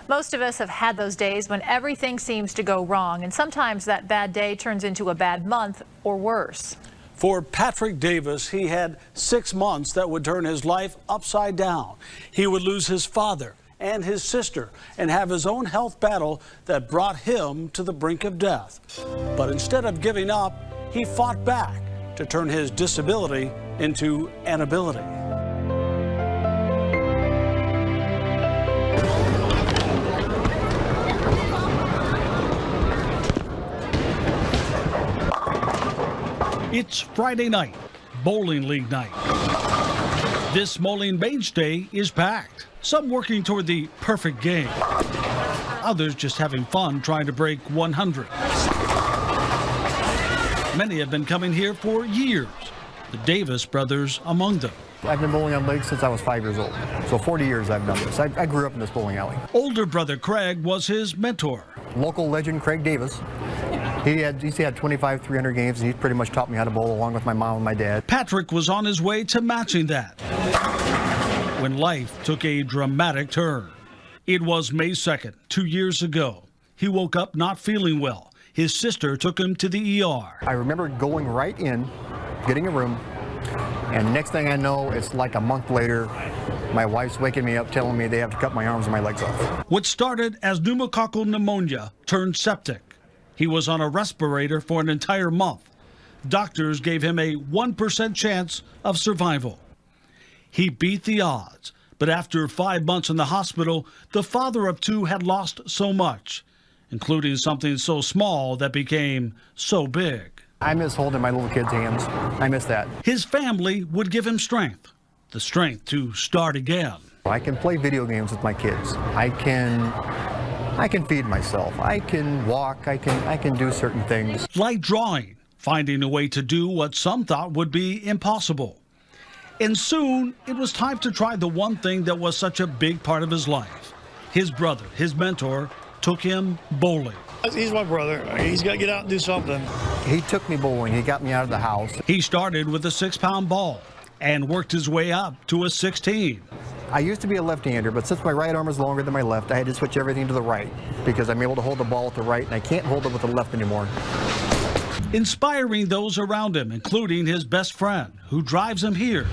Most of us have had those days when everything seems to go wrong, and sometimes that bad day turns into a bad month or worse. For Patrick Davis, he had 6 months that would turn his life upside down. He would lose his father and his sister and have his own health battle that brought him to the brink of death. But instead of giving up, he fought back to turn his disability into an ability. It's Friday night, bowling league night. This Moline mainstay is packed. Some working toward the perfect game. Others just having fun trying to break 100. Many have been coming here for years. The Davis brothers among them. I've been bowling on leagues since I was 5 years old. So 40 years I've done this. I grew up in this bowling alley. Older brother Craig was his mentor. Local legend Craig Davis. He's had 25 300 games, and he pretty much taught me how to bowl along with my mom and my dad. Patrick was on his way to matching that when life took a dramatic turn. It was May 2nd, 2 years ago. He woke up not feeling well. His sister took him to the ER. I remember going right in, getting a room, and next thing I know, it's like a month later, my wife's waking me up telling me they have to cut my arms and my legs off. What started as pneumococcal pneumonia turned septic. He was on a respirator for an entire month. Doctors gave him a 1% chance of survival. He beat the odds, but after 5 months in the hospital, the father of 2 had lost so much, including something so small that became so big. I miss holding my little kid's hands. I miss that. His family would give him strength, the strength to start again. I can play video games with my kids. I can feed myself. I can walk. I can do certain things. Like drawing, finding a way to do what some thought would be impossible. And soon, it was time to try the one thing that was such a big part of his life. His brother, his mentor, took him bowling. He's my brother. He's got to get out and do something. He took me bowling. He got me out of the house. He started with a 6-pound ball and worked his way up to a 16. I used to be a left-hander, but since my right arm is longer than my left, I had to switch everything to the right because I'm able to hold the ball with the right, and I can't hold it with the left anymore. Inspiring those around him, including his best friend, who drives him here,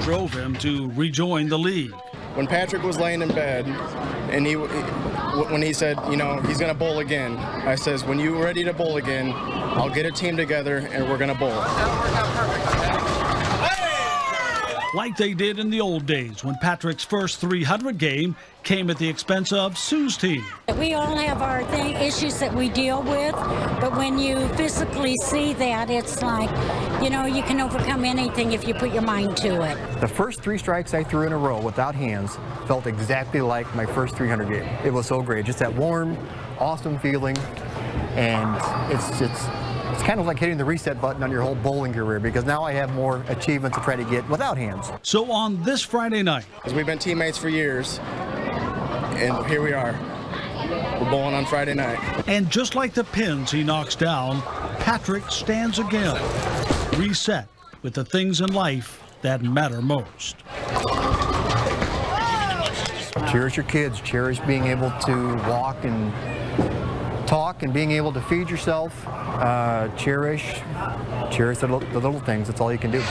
drove him to rejoin the league. When Patrick was laying in bed, and when he said, you know, he's going to bowl again, I says, when you're ready to bowl again, I'll get a team together and we're going to bowl. Like they did in the old days when Patrick's first 300 game came at the expense of Sue's team. We all have our issues that we deal with, but when you physically see that, it's like, you know, you can overcome anything if you put your mind to it. The first 3 strikes I threw in a row without hands felt exactly like my first 300 game. It was so great, just that warm, awesome feeling, and it's kind of like hitting the reset button on your whole bowling career because now I have more achievements to try to get without hands. So on this Friday night, we've been teammates for years, and here we are. We're bowling on Friday night. And just like the pins he knocks down, Patrick stands again, reset with the things in life that matter most. Cherish your kids, cherish being able to walk and talk and being able to feed yourself. Cherish the little things. That's all you can do.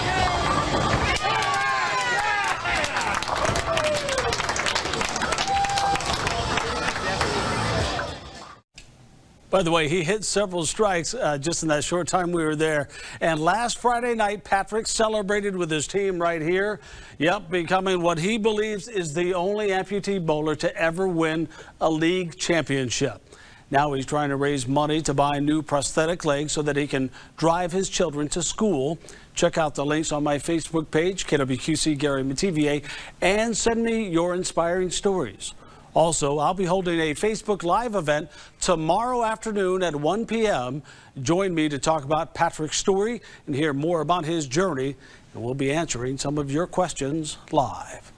By the way, he hit several strikes just in that short time we were there. And last Friday night, Patrick celebrated with his team right here. Yep, becoming what he believes is the only amputee bowler to ever win a league championship. Now he's trying to raise money to buy new prosthetic legs so that he can drive his children to school. Check out the links on my Facebook page, kwqc Gary Mativier, and send me your inspiring stories. Also, I'll be holding a Facebook Live event tomorrow afternoon at 1 p.m. Join me to talk about Patrick's story and hear more about his journey, and we'll be answering some of your questions live.